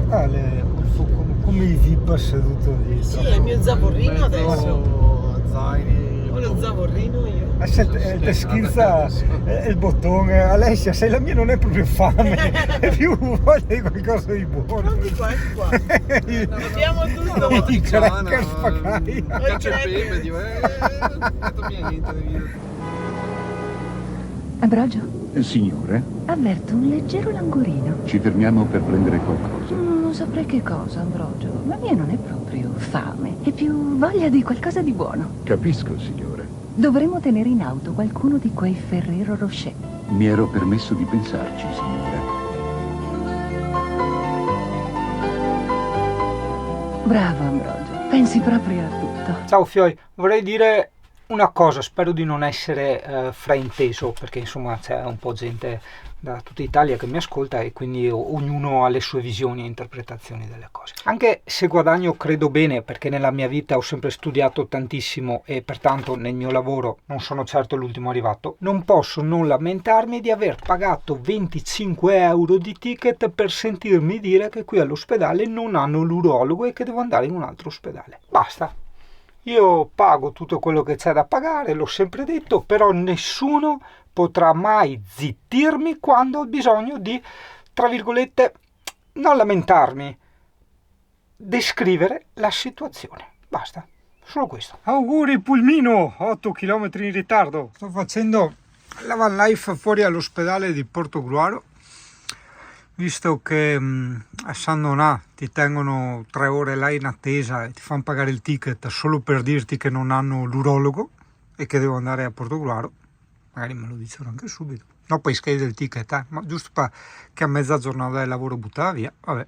guarda come i VIP seduto dietro. Sì, è il mio zavorrino adesso. Zaini. Ho lo zavorrino io. Te schizza il bottone. Alessia, se la mia non è proprio fame, è più voglia di qualcosa di buono. Di qua. Abbiamo tutto. I cracker spacai. Caccia il pepe, dico, non niente di vita. Ambrogio, Signore, avverto un leggero languorino. ci fermiamo per prendere qualcosa. Non saprei che cosa, Ambrogio. La mia non è proprio fame, è più voglia di qualcosa di buono. Capisco, signore. Dovremmo tenere in auto qualcuno di quei Ferrero Rocher. Mi ero permesso di pensarci, signore. Bravo, Ambrogio. Pensi proprio a tutto. Ciao Fioi, vorrei dire una cosa, spero di non essere frainteso, perché insomma c'è un po' gente da tutta Italia che mi ascolta e quindi ognuno ha le sue visioni e interpretazioni delle cose. Anche se guadagno credo bene, perché nella mia vita ho sempre studiato tantissimo e pertanto nel mio lavoro non sono certo l'ultimo arrivato, non posso non lamentarmi di aver pagato 25 euro di ticket per sentirmi dire che qui all'ospedale non hanno l'urologo e che devo andare in un altro ospedale. Basta. Io pago tutto quello che c'è da pagare, l'ho sempre detto, però nessuno potrà mai zittirmi quando ho bisogno di, tra virgolette, non lamentarmi, descrivere la situazione. Basta, solo questo. Auguri Pulmino, 8 km in ritardo. Sto facendo la van life fuori all'ospedale di Portogruaro, visto che a San Donà ti tengono 3 ore là in attesa e ti fanno pagare il ticket solo per dirti che non hanno l'urologo e che devo andare a Portogruaro. Magari me lo dicevano anche subito. No, poi schede il ticket, ma giusto che a mezza giornata del lavoro buttava via. Vabbè.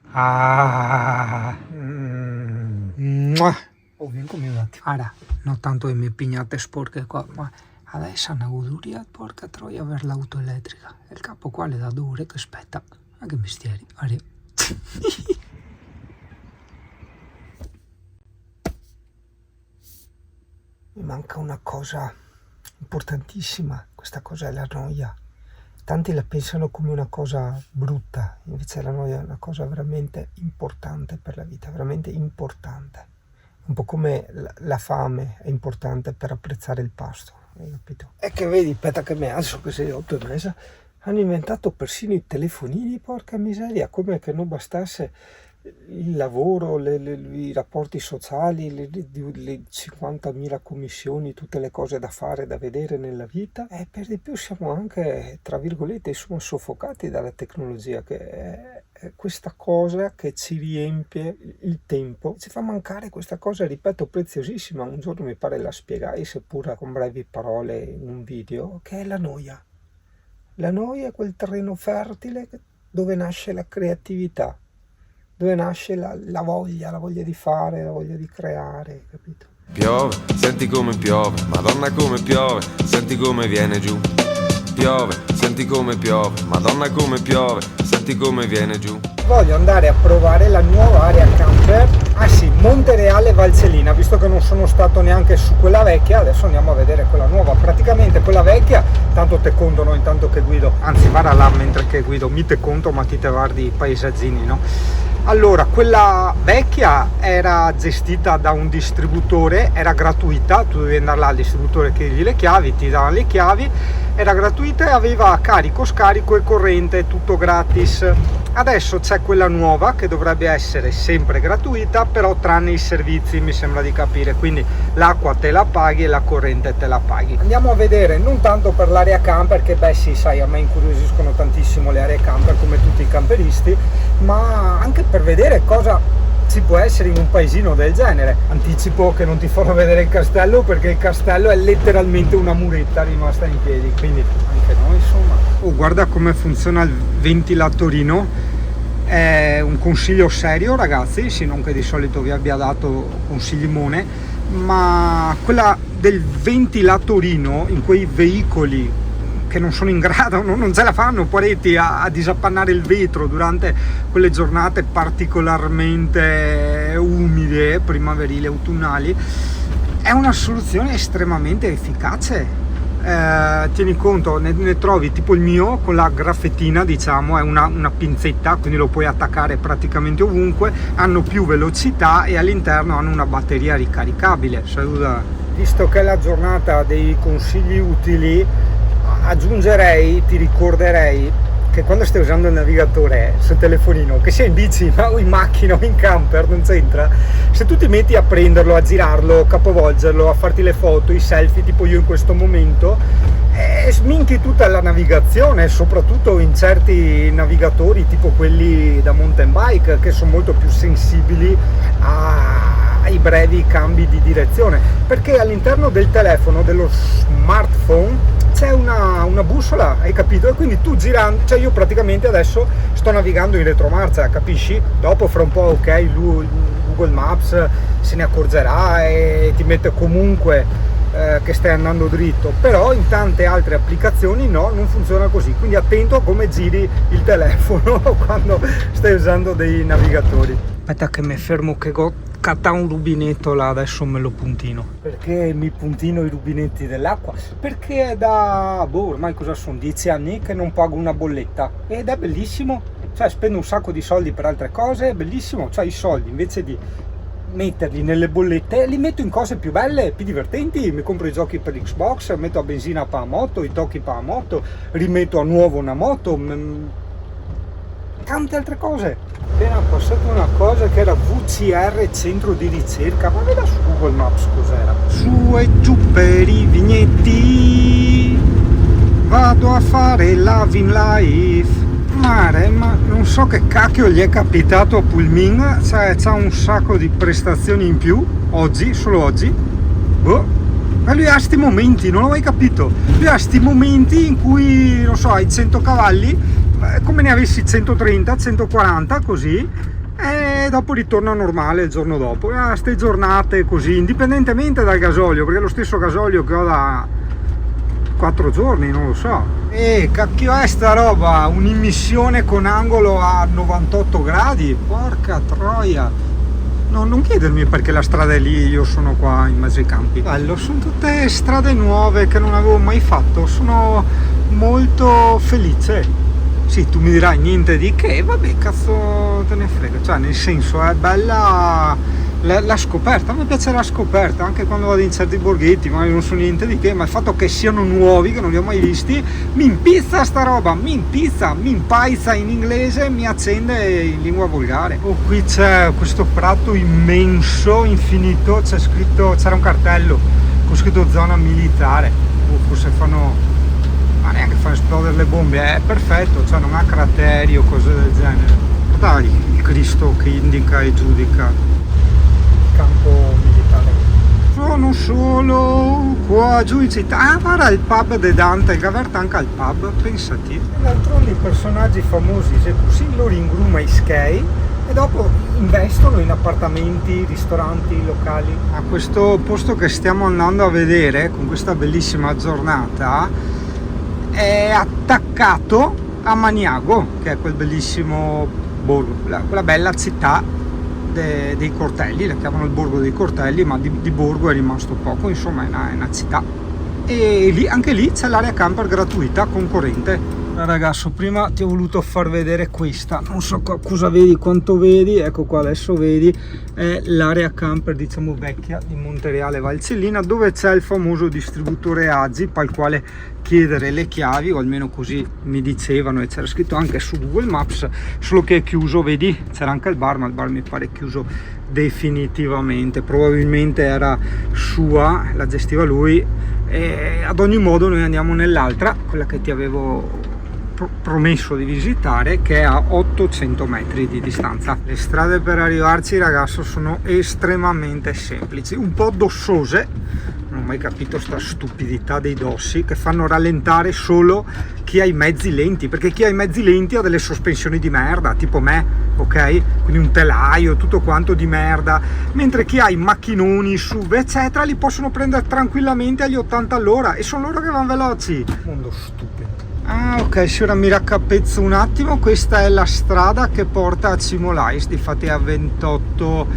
Oh, vieni conmigo un attimo. Ahora, no tanto de mi piñate sporche qua, ma adesso è una goduria, porca troia, per l'auto elettrica. Il capo qua le dà dure che aspetta. Ma che mestieri, Mario. Mi manca una cosa importantissima, questa cosa è la noia. Tanti la pensano come una cosa brutta, invece la noia è una cosa veramente importante per la vita, veramente importante. Un po' come la fame è importante per apprezzare il pasto, hai capito? E che vedi, aspetta che mi alzo, che sei 8:30. Hanno inventato persino i telefonini, porca miseria, come che non bastasse il lavoro, i rapporti sociali, le 50.000 commissioni, tutte le cose da fare, da vedere nella vita. E per di più siamo anche, tra virgolette, insomma, soffocati dalla tecnologia, che è questa cosa che ci riempie il tempo. Ci fa mancare questa cosa, ripeto, preziosissima. Un giorno mi pare la spiegai, seppur con brevi parole in un video, che è la noia. La noia è quel terreno fertile dove nasce la creatività, dove nasce la voglia di fare, la voglia di creare, capito? Piove, senti come piove, Madonna come piove, senti come viene giù. Piove, senti come piove, Madonna come piove, senti come viene giù. Voglio andare a provare la nuova area camper, Montereale Valcellina, visto che non sono stato neanche su quella vecchia, adesso andiamo a vedere quella nuova. Praticamente quella vecchia, tanto te conto, no? Intanto che guido, anzi vada là mentre che guido, mi te conto, ma ti te guardi i paesaggini, no? Allora, quella vecchia era gestita da un distributore, era gratuita, tu devi andare là al distributore, chiedi le chiavi, ti davano le chiavi, era gratuita e aveva carico, scarico e corrente, tutto gratis. Adesso c'è quella nuova che dovrebbe essere sempre gratuita, però tranne i servizi, mi sembra di capire, quindi l'acqua te la paghi e la corrente te la paghi. Andiamo a vedere, non tanto per l'area camper, che beh sì, sai, a me incuriosiscono tantissimo le aree camper come tutti i camperisti, ma anche per vedere cosa ci può essere in un paesino del genere. Anticipo che non ti farò vedere il castello, perché il castello è letteralmente una muretta rimasta in piedi, quindi anche noi insomma. Oh, guarda come funziona il ventilatorino, è un consiglio serio ragazzi, sì, non che di solito vi abbia dato consiglimone, ma quella del ventilatorino in quei veicoli che non sono in grado, non ce la fanno poretti a disappannare il vetro durante quelle giornate particolarmente umide, primaverili, autunnali, è una soluzione estremamente efficace. tieni conto, ne trovi tipo il mio con la graffettina, diciamo, è una pinzetta, quindi lo puoi attaccare praticamente ovunque, hanno più velocità e all'interno hanno una batteria ricaricabile. Visto che è la giornata dei consigli utili, aggiungerei, ti ricorderei che quando stai usando il navigatore sul telefonino, che sia in bici o in macchina o in camper, non c'entra, se tu ti metti a prenderlo, a girarlo, capovolgerlo, a farti le foto, i selfie, tipo io in questo momento, sminchi tutta la navigazione, soprattutto in certi navigatori tipo quelli da mountain bike, che sono molto più sensibili ai brevi cambi di direzione, perché all'interno del telefono, dello smartphone, c'è una bussola, hai capito? E quindi tu girando, cioè io praticamente adesso sto navigando in retromarcia, capisci? Dopo fra un po', ok, Google Maps se ne accorgerà e ti mette comunque che stai andando dritto, però in tante altre applicazioni no, non funziona così, quindi attento a come giri il telefono quando stai usando dei navigatori. Aspetta che mi fermo, che catta un rubinetto là, adesso me lo puntino. Perché mi puntino i rubinetti dell'acqua? Perché è da, ormai cosa sono, 10 anni che non pago una bolletta ed è bellissimo, cioè spendo un sacco di soldi per altre cose, è bellissimo, cioè i soldi invece di metterli nelle bollette li metto in cose più belle, più divertenti, mi compro i giochi per l'Xbox, metto a benzina per la moto, i tocchi per la moto, rimetto a nuovo una moto, tante altre cose. Appena passato una cosa che era VCR centro di ricerca, ma veda su Google Maps cos'era. Su e giù per i vigneti vado a fare Loving Life. Mare, ma non so che cacchio gli è capitato a Pulmin, cioè c'ha un sacco di prestazioni in più oggi, solo oggi. Ma lui ha sti momenti, non l'ho mai capito. Lui ha sti momenti in cui, non so, hai 100 cavalli, come ne avessi 130, 140 così, e dopo ritorna normale il giorno dopo. Ha ste giornate così, indipendentemente dal gasolio, perché è lo stesso gasolio che ho da 4 giorni, non lo so. E cacchio è sta roba, un'immissione con angolo a 98 gradi, porca troia. No, non chiedermi perché la strada è lì, io sono qua in mezzo ai campi. Bello, sono tutte strade nuove che non avevo mai fatto, sono molto felice. Sì, tu mi dirai niente di che, vabbè, cazzo te ne frega, cioè nel senso è bella la scoperta, a me piace la scoperta, anche quando vado in certi borghetti, ma non so niente di che, ma il fatto che siano nuovi, che non li ho mai visti, mi impizza sta roba, mi impaizza in inglese, mi accende in lingua volgare. Oh, qui c'è questo prato immenso, infinito, c'è scritto, c'era un cartello con scritto zona militare, forse fanno, ma neanche fanno esplodere le bombe, è perfetto, cioè non ha crateri o cose del genere. Guarda il Cristo che indica e giudica campo militare. Sono solo qua giù in città. Guarda il pub de Dante, che avverta anche al pub, pensati. E d'altronde i personaggi famosi così loro ingruma i skei e dopo investono in appartamenti, ristoranti, locali. A questo posto che stiamo andando a vedere con questa bellissima giornata è attaccato a Maniago, che è quel bellissimo borgo, quella bella città dei Cortelli, la chiamano il borgo dei Cortelli, ma di borgo è rimasto poco, insomma è una città. E lì, anche lì c'è l'area camper gratuita concorrente. Ragazzo, prima ti ho voluto far vedere questa, non so cosa vedi, quanto vedi, ecco qua adesso vedi, è l'area camper diciamo vecchia di Montereale Valcellina, dove c'è il famoso distributore Agip al quale chiedere le chiavi, o almeno così mi dicevano, e c'era scritto anche su Google Maps, solo che è chiuso, vedi, c'era anche il bar, ma il bar mi pare chiuso definitivamente, probabilmente era sua, la gestiva lui, e ad ogni modo noi andiamo nell'altra, quella che ti avevo promesso di visitare, che è a 800 metri di distanza. Le strade per arrivarci, ragazzo, sono estremamente semplici, un po' dossose, non ho mai capito sta stupidità dei dossi che fanno rallentare solo chi ha i mezzi lenti, perché chi ha i mezzi lenti ha delle sospensioni di merda, tipo me, ok? Quindi un telaio, tutto quanto di merda, mentre chi ha i macchinoni, SUV, eccetera, li possono prendere tranquillamente agli 80 all'ora e sono loro che vanno veloci. Mondo stupido. Ah, ok, sì, ora mi raccapezzo un attimo. Questa è la strada che porta a Cimolais, difatti è a 28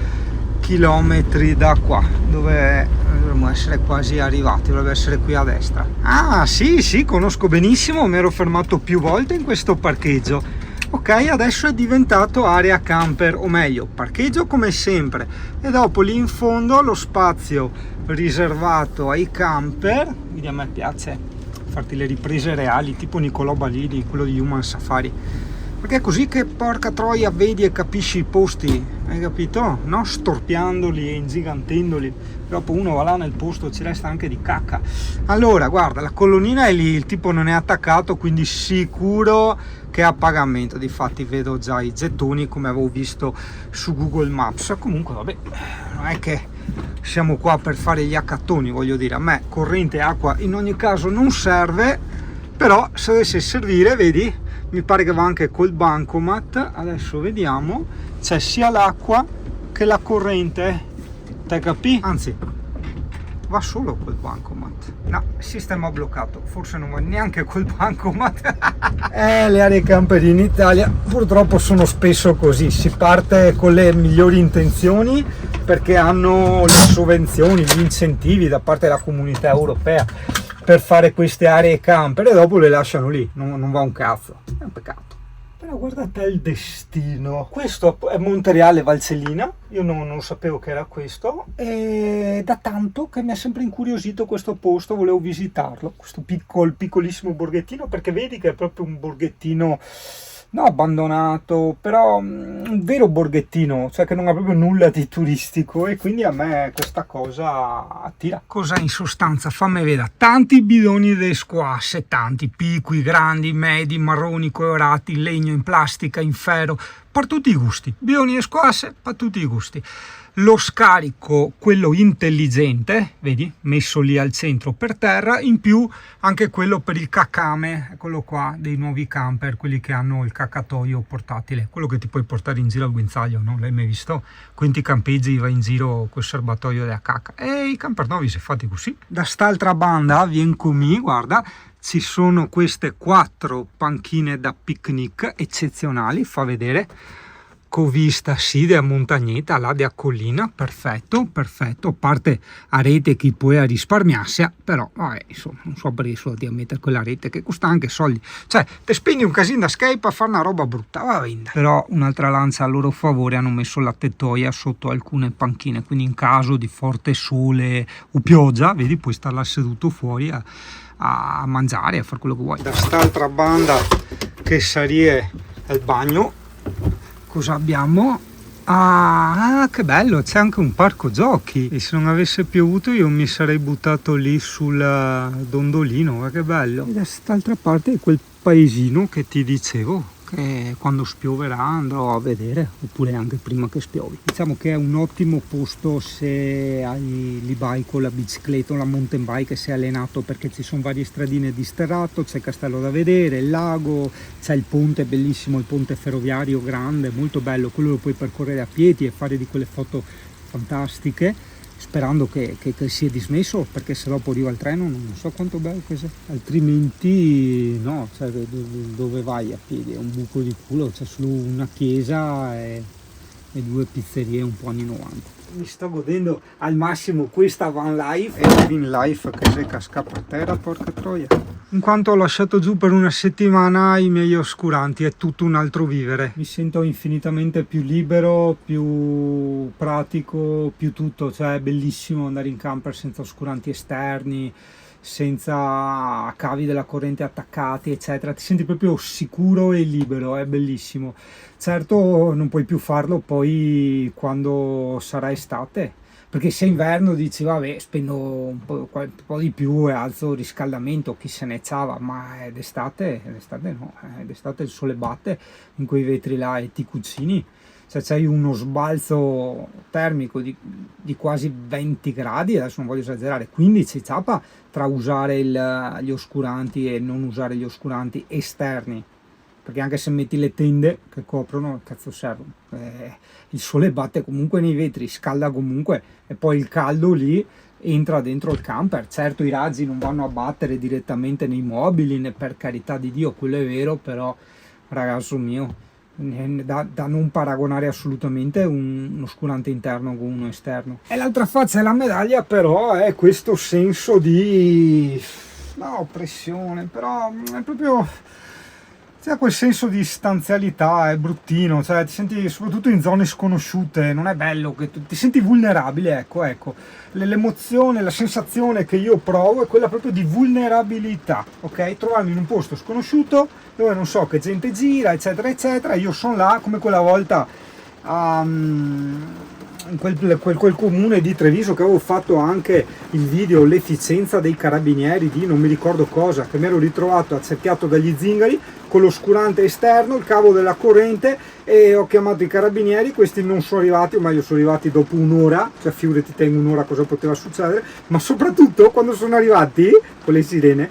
chilometri da qua, dove dovremmo essere quasi arrivati, dovrebbe essere qui a destra. Ah sì, conosco benissimo, mi ero fermato più volte in questo parcheggio. Ok, adesso è diventato area camper, o meglio, parcheggio come sempre, e dopo lì in fondo lo spazio riservato ai camper. Quindi a me piace farti le riprese reali, tipo Nicolò Balini, quello di Human Safari, perché è così che, porca troia, vedi e capisci i posti, hai capito? No? Storpiandoli e ingigantendoli, dopo uno va là nel posto, ci resta anche di cacca. Allora, guarda, la colonnina è lì, il tipo non è attaccato, quindi sicuro che è a pagamento. Difatti vedo già i gettoni, come avevo visto su Google Maps. Comunque vabbè, non è che siamo qua per fare gli accattoni, voglio dire, a me corrente e acqua in ogni caso non serve, però se dovesse servire, vedi, mi pare che va anche col bancomat. Adesso vediamo, c'è sia l'acqua che la corrente, te capì? Anzi, va solo col bancomat. No, il sistema bloccato, forse non va neanche col bancomat. Le aree camper in Italia purtroppo sono spesso così, si parte con le migliori intenzioni perché hanno le sovvenzioni, gli incentivi da parte della comunità europea per fare queste aree camper, e dopo le lasciano lì, non va un cazzo, è un peccato. Però guarda te il destino. Questo è Montereale Valcellina, io non sapevo che era questo, e da tanto che mi ha sempre incuriosito questo posto, volevo visitarlo, questo piccolissimo borghettino, perché vedi che è proprio un borghettino, no, abbandonato, però un vero borghettino, cioè che non ha proprio nulla di turistico, e quindi a me questa cosa attira. Cosa in sostanza? Fammi vedere. Tanti bidoni di squasse, tanti, piccoli, grandi, medi, marroni, colorati, in legno, in plastica, in ferro, per tutti i gusti. Bidoni e squasse, per tutti i gusti. Lo scarico, quello intelligente, vedi, messo lì al centro per terra, in più anche quello per il cacame, eccolo qua, dei nuovi camper, quelli che hanno il cacatoio portatile, quello che ti puoi portare in giro al guinzaglio, no? L'hai mai visto? Quindi campeggi, vai in giro col serbatoio della cacca, e i camper nuovi si fatti così. Da st'altra banda, vien comì, guarda, ci sono queste 4 panchine da picnic eccezionali, fa vedere, con vista sì della montagnetta, là della collina, perfetto, a parte a rete che puoi risparmiarsi, però vabbè, insomma, non so per eso di mettere quella rete che costa anche soldi, cioè te spendi un casino da Skype a fare una roba brutta, va bene. Però un'altra lancia a loro favore, hanno messo la tettoia sotto alcune panchine, quindi in caso di forte sole o pioggia, vedi, puoi stare là seduto fuori a mangiare, a fare quello che vuoi. Da quest'altra banda che sarebbe il bagno, cosa abbiamo? Ah, che bello, c'è anche un parco giochi, e se non avesse piovuto io mi sarei buttato lì sul dondolino, che bello. E da quest'altra parte è quel paesino che ti dicevo, che quando spioverà andrò a vedere, oppure anche prima che spiovi. Diciamo che è un ottimo posto se hai l'e-bike o la bicicletta o la mountain bike e sei allenato, perché ci sono varie stradine di sterrato, c'è il castello da vedere, il lago, c'è il ponte bellissimo, il ponte ferroviario grande, molto bello, quello lo puoi percorrere a piedi e fare di quelle foto fantastiche, sperando che sia dismesso, perché se dopo arriva il treno non so quanto bello che sia, altrimenti no, cioè, dove vai a piedi? È un buco di culo, c'è solo una chiesa e 2 pizzerie un po' anni 90. Mi sto godendo al massimo questa van life, e la van life che si casca per terra, porca troia. In quanto ho lasciato giù per una settimana i miei oscuranti, è tutto un altro vivere. Mi sento infinitamente più libero, più pratico, più tutto, cioè è bellissimo andare in camper senza oscuranti esterni, senza cavi della corrente attaccati, eccetera. Ti senti proprio sicuro e libero, è bellissimo. Certo non puoi più farlo poi quando sarà estate, perché se inverno dici vabbè, spendo un po' di più e alzo il riscaldamento, chi se ne ciava, ma d'estate no, d'estate il sole batte in quei vetri là e ti cucini. Se c'hai uno sbalzo termico di quasi 20 gradi, adesso non voglio esagerare, 15 ciapa tra usare gli oscuranti e non usare gli oscuranti esterni, perché anche se metti le tende che coprono, cazzo servono, il sole batte comunque nei vetri, scalda comunque, e poi il caldo lì entra dentro il camper. Certo i raggi non vanno a battere direttamente nei mobili, per carità di Dio, quello è vero, però ragazzo mio, da non paragonare assolutamente un oscurante interno con uno esterno. E l'altra faccia della medaglia però è questo senso di oppressione, però è proprio, c'è quel senso di stanzialità, è bruttino, cioè ti senti soprattutto in zone sconosciute, non è bello, che ti senti vulnerabile, ecco. L'emozione, la sensazione che io provo è quella proprio di vulnerabilità, ok? Trovarmi in un posto sconosciuto dove non so che gente gira, eccetera, eccetera, io sono là come quella volta in quel comune di Treviso che avevo fatto anche il video l'efficienza dei carabinieri di non mi ricordo cosa, che mi ero ritrovato accerchiato dagli zingari con l'oscurante esterno, il cavo della corrente, e ho chiamato i carabinieri. Questi non sono arrivati, o meglio sono arrivati dopo un'ora, cioè figurati te in un'ora cosa poteva succedere, ma soprattutto quando sono arrivati con le sirene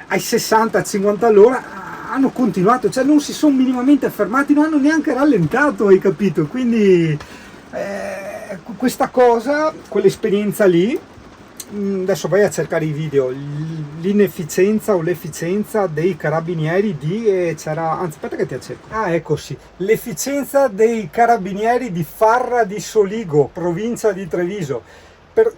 ai 60-50 all'ora hanno continuato, cioè non si sono minimamente fermati, non hanno neanche rallentato, hai capito? Quindi questa cosa, quell'esperienza lì, adesso vai a cercare i video, l'inefficienza o l'efficienza dei carabinieri c'era, anzi aspetta che ti accerco, ecco sì, l'efficienza dei carabinieri di Farra di Soligo, provincia di Treviso.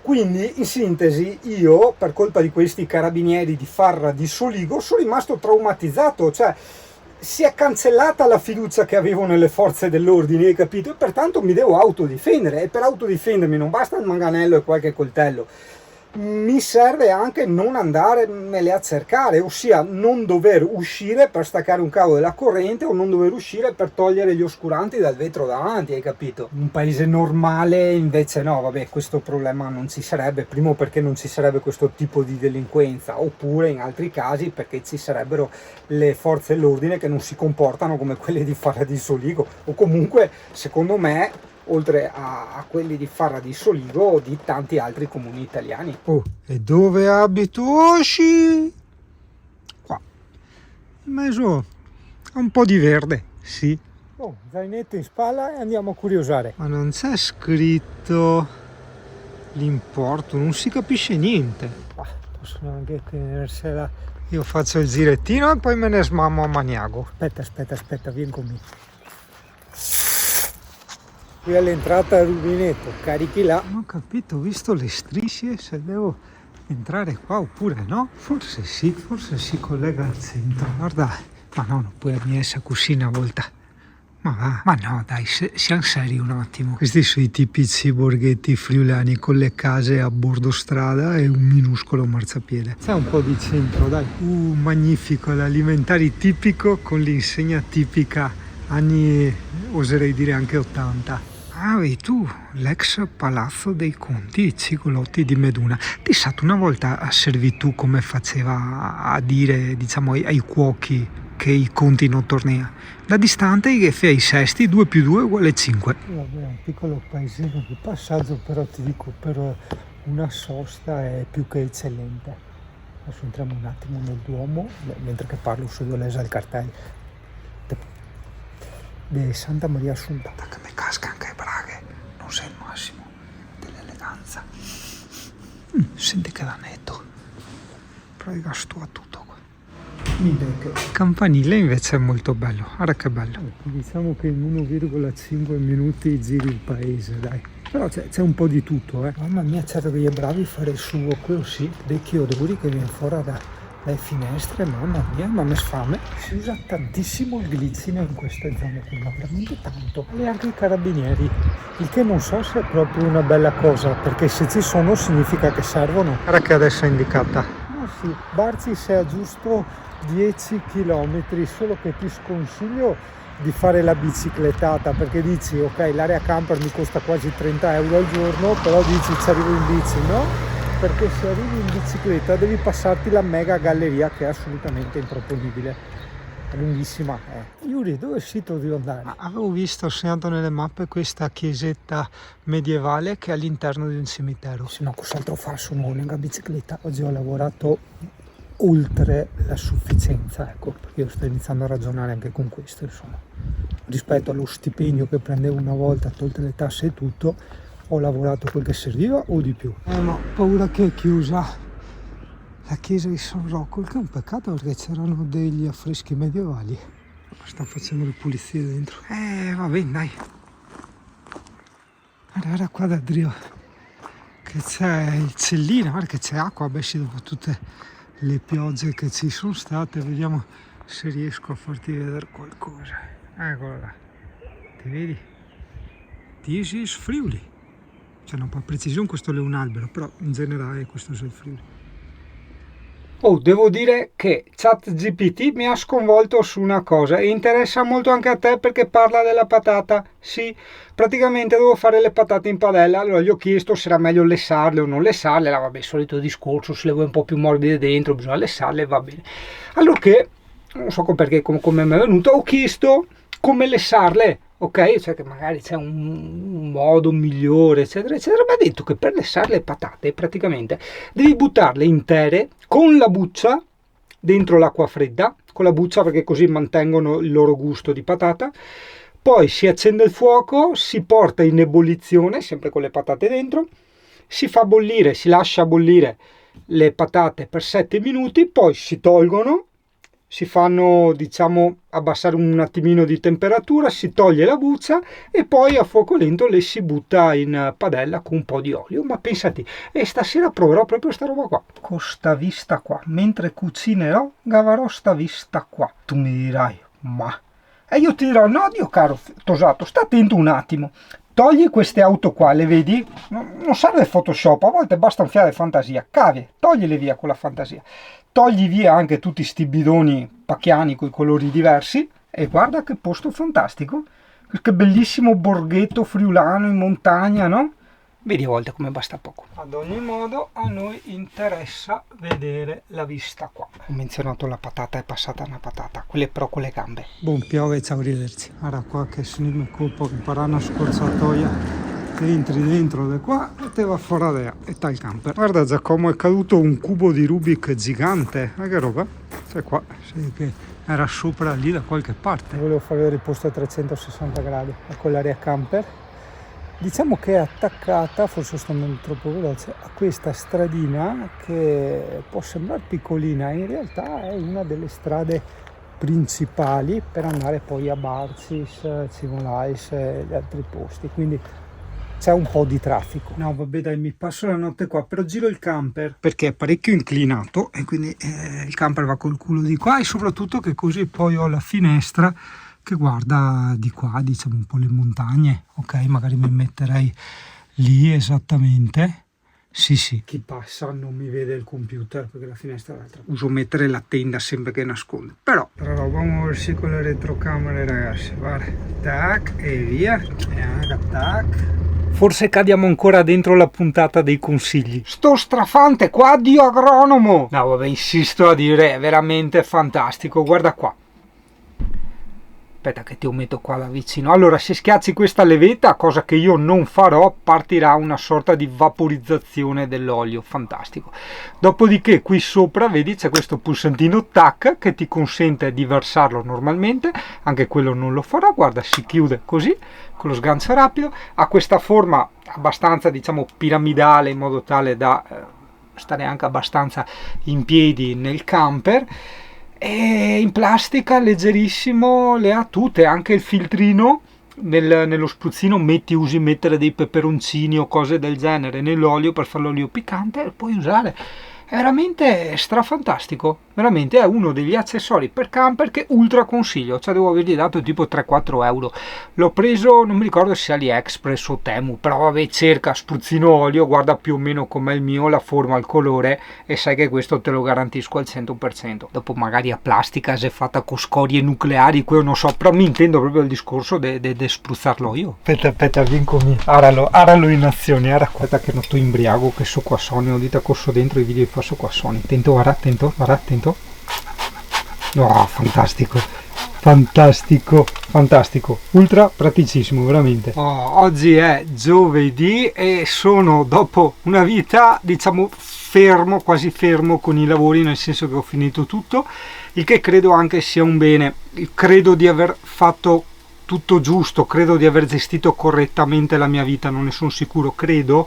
Quindi in sintesi io, per colpa di questi carabinieri di Farra di Soligo, sono rimasto traumatizzato, cioè si è cancellata la fiducia che avevo nelle forze dell'ordine, hai capito? E pertanto mi devo autodifendere, e per autodifendermi non basta il manganello e qualche coltello, mi serve anche non andarmele a cercare, ossia non dover uscire per staccare un cavo della corrente o non dover uscire per togliere gli oscuranti dal vetro davanti, hai capito? In un paese normale invece no, vabbè, questo problema non ci sarebbe, primo perché non ci sarebbe questo tipo di delinquenza, oppure in altri casi perché ci sarebbero le forze dell'ordine che non si comportano come quelle di Farra di Soligo, o comunque secondo me oltre a quelli di Farra di Soligo o di tanti altri comuni italiani. Oh, e dove abito Oshi? Qua, in mezzo a un po' di verde, sì. Oh, zainetto in spalla e andiamo a curiosare. Ma non c'è scritto l'importo, non si capisce niente. Possono anche tenersela. Io faccio il girettino e poi me ne smammo a Maniago. Aspetta, vieni con me. Qui all'entrata al rubinetto, carichi là. Non ho capito, ho visto le strisce, se devo entrare qua oppure no. Forse sì, collega al centro. Guarda, ma no, non puoi essere così una volta. Ma no, dai, siamo seri un attimo. Questi sono i tipici borghetti friulani con le case a bordo strada e un minuscolo marciapiede. C'è un po' di centro, dai. Magnifico, l'alimentari tipico con l'insegna tipica anni, oserei dire anche 80. Vedi tu, l'ex Palazzo dei Conti Cigolotti di Meduna. Ti sa, una volta a servitù come faceva a dire, diciamo, ai cuochi che i conti non tornano. Da distante che fa i sesti, 2 più 2 uguale 5. Vabbè, è un piccolo paesino di passaggio, però ti dico, per una sosta è più che eccellente. Adesso entriamo un attimo nel Duomo, mentre che parlo su Dolesa il cartello di Santa Maria Assunta. Che mi casca anche braghe, non sei il massimo dell'eleganza. Senti che da netto, prega sto a tutto qua. Campanile invece è molto bello, guarda che bello. Diciamo che in 1,5 minuti giri il paese, dai. Però c'è un po' di tutto, Mamma mia, certo che gli è bravi a fare il suo, quello sì, dei chiodori che viene fuori dalle finestre, mamma mia, ma mi sfame. Si usa tantissimo il glicine in queste zone qui, ma veramente tanto. E anche i carabinieri, il che non so se è proprio una bella cosa, perché se ci sono significa che servono. Guarda che adesso è indicata. Sì, Barci sei a giusto 10 km, solo che ti sconsiglio di fare la biciclettata, perché dici ok, l'area camper mi costa quasi 30 euro al giorno, però dici ci arrivo in bici, no? Perché se arrivi in bicicletta devi passarti la mega galleria che è assolutamente improponibile, è lunghissima. Yuri, dove sei tu di andare? Avevo visto, ho segnato nelle mappe questa chiesetta medievale che è all'interno di un cimitero. Se no cos'altro fa su una bicicletta? Oggi ho lavorato oltre la sufficienza, ecco, perché io sto iniziando a ragionare anche con questo, insomma, rispetto allo stipendio che prendevo una volta, tolte le tasse e tutto, ho lavorato quel che serviva o di più. Ma ho paura che è chiusa la chiesa di San Rocco, il che è un peccato perché c'erano degli affreschi medievali. sta facendo le pulizie dentro. Va bene, dai. Guarda qua da Drio che c'è il cellino, guarda che c'è acqua, beh sì, dopo tutte le piogge che ci sono state. Vediamo se riesco a farti vedere qualcosa. Eccola là, ti vedi? This is Friuli, cioè non per precisione questo è un albero, però in generale questo è il Friuli. Oh, devo dire che ChatGPT mi ha sconvolto su una cosa e interessa molto anche a te perché parla della patata. Sì, praticamente devo fare le patate in padella, allora gli ho chiesto se era meglio lessarle o non lessarle. Vabbè, solito discorso, se le vuoi un po' più morbide dentro bisogna lessarle, va bene. Allora che, non so perché, come mi è venuto, ho chiesto come lessarle. Ok, cioè che magari c'è un modo migliore, eccetera, eccetera. Mi ha detto che per lessare le patate praticamente devi buttarle intere con la buccia dentro l'acqua fredda, con la buccia perché così mantengono il loro gusto di patata. Poi si accende il fuoco, si porta in ebollizione, sempre con le patate dentro, si fa bollire, si lascia bollire le patate per 7 minuti, poi si tolgono, si fanno, diciamo, abbassare un attimino di temperatura, si toglie la buccia e poi a fuoco lento le si butta in padella con un po' di olio. Ma pensate, e stasera proverò proprio sta roba qua, con sta vista qua, mentre cucinerò gavarò sta vista qua. Tu mi dirai, ma... E io ti dirò, no Dio caro Tosato, sta attento un attimo, togli queste auto qua, le vedi? Non serve Photoshop, a volte basta un fiato di fantasia, cavie, toglile via con la fantasia. Togli via anche tutti sti bidoni pacchiani con i colori diversi e guarda che posto fantastico, che bellissimo borghetto friulano in montagna, no? Vedi a volte come basta poco. Ad ogni modo a noi interessa vedere la vista qua. Ho menzionato la patata, è passata una patata, quelle però con le gambe. Buon piove, ciao, arrivederci. Guarda qua che sono il colpo che farà una scorciatoia. Entri dentro da qua e te va fuori da e sta il camper. Guarda Giacomo, è caduto un cubo di Rubik gigante. Ma che roba? C'è qua, sì, che era sopra lì da qualche parte. Volevo fare il riposto a 360 gradi con l'area camper. Diciamo che è attaccata, forse sto andando troppo veloce, a questa stradina che può sembrare piccolina, in realtà è una delle strade principali per andare poi a Barcis, Civonlais e gli altri posti, quindi c'è un po' di traffico. No vabbè dai, mi passo la notte qua, però giro il camper perché è parecchio inclinato e quindi il camper va col culo di qua e soprattutto che così poi ho la finestra che guarda di qua, diciamo un po' le montagne. Ok, magari mi metterei lì esattamente. Sì, chi passa non mi vede il computer perché la finestra è l'altra. Uso mettere la tenda sempre che nasconde. Però vamos a muoversi con le retrocamere ragazzi. Guarda, tac e via. E anche tac. Forse cadiamo ancora dentro la puntata dei consigli. Sto strafante qua, Dio agronomo! No vabbè, insisto a dire, è veramente fantastico. Guarda qua. Aspetta che ti metto qua da vicino. Allora, se schiacci questa levetta, cosa che io non farò, partirà una sorta di vaporizzazione dell'olio, fantastico. Dopodiché qui sopra, vedi, c'è questo pulsantino tac che ti consente di versarlo normalmente, anche quello non lo farà, guarda, si chiude così, con lo sgancio rapido, ha questa forma abbastanza, diciamo, piramidale, in modo tale da stare anche abbastanza in piedi nel camper. E in plastica leggerissimo, le ha tutte, anche il filtrino nello spruzzino usi mettere dei peperoncini o cose del genere nell'olio per fare l'olio piccante e puoi usare. È veramente strafantastico, veramente è uno degli accessori per camper che ultra consiglio, cioè devo avergli dato tipo 3-4 euro. L'ho preso, non mi ricordo se AliExpress o Temu, però vabbè, cerca spruzzino olio, guarda più o meno com'è il mio, la forma, il colore e sai che questo te lo garantisco al 100%. Dopo magari a plastica se è fatta con scorie nucleari, quello non so, però mi intendo proprio il discorso di spruzzarlo io. Aspetta, vieni con me, aralo in azione, aspetta che non sto imbriago, che so qua sono, ho dita corso dentro i video faccio qua sono, attento, guarda attento. No, fantastico, ultra praticissimo, veramente. Oggi è giovedì e sono dopo una vita, diciamo, fermo, quasi fermo con i lavori, nel senso che ho finito tutto, il che credo anche sia un bene. Credo di aver fatto tutto giusto, credo di aver gestito correttamente la mia vita, non ne sono sicuro, credo,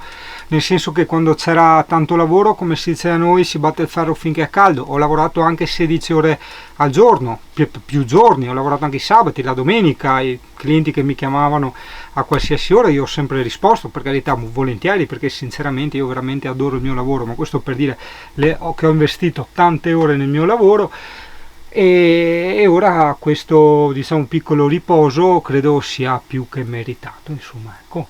nel senso che quando c'era tanto lavoro, come si dice da noi, si batte il ferro finché è caldo. Ho lavorato anche 16 ore al giorno, più giorni, ho lavorato anche i sabati, la domenica, i clienti che mi chiamavano a qualsiasi ora io ho sempre risposto, per carità, volentieri, perché sinceramente io veramente adoro il mio lavoro, ma questo per dire che ho investito tante ore nel mio lavoro. E ora questo, diciamo, piccolo riposo credo sia più che meritato, insomma, ecco,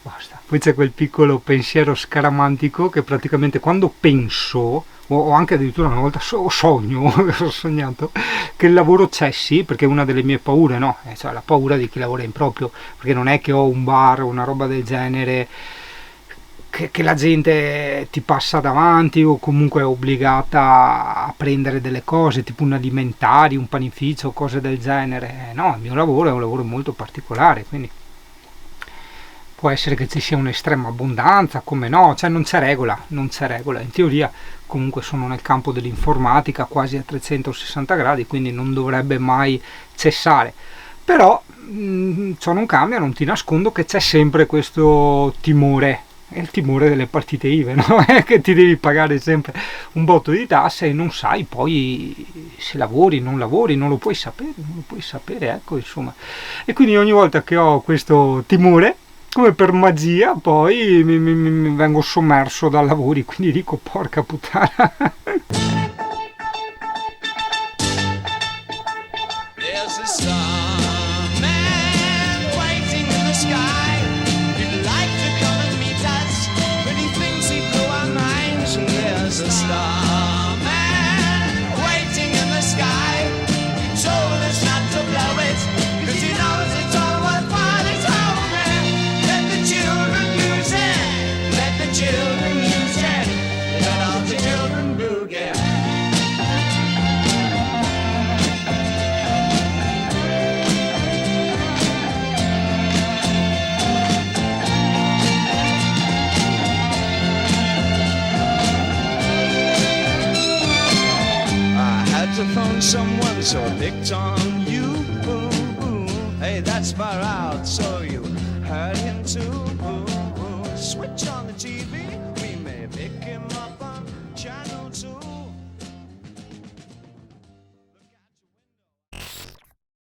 basta. Poi c'è quel piccolo pensiero scaramantico che praticamente quando penso, o anche addirittura una volta sogno, ho sognato che il lavoro cessi, perché è una delle mie paure, no? Cioè la paura di chi lavora in proprio, perché non è che ho un bar o una roba del genere che la gente ti passa davanti o comunque è obbligata a prendere delle cose tipo un alimentari, un panificio, cose del genere. No, il mio lavoro è un lavoro molto particolare, quindi può essere che ci sia un'estrema abbondanza, come no, cioè non c'è regola, in teoria comunque sono nel campo dell'informatica quasi a 360 gradi, quindi non dovrebbe mai cessare, però ciò non cambia, non ti nascondo che c'è sempre questo timore. È il timore delle partite IVA, no? Che ti devi pagare sempre un botto di tasse e non sai poi se lavori, non lo puoi sapere, ecco, insomma. E quindi ogni volta che ho questo timore, come per magia, poi mi vengo sommerso da lavori, quindi dico porca puttana. There's a starman waiting in the sky. He'd like to come and meet us, but he thinks he'd blow our minds. There's a starman waiting in the sky. He told us not to blow it, 'cause he knows it's all worthwhile. He told me, let the children use it, let the children use it, let all the children boogie. To phone someone, so I picked on you. Hey, that's far out, so you heard him too.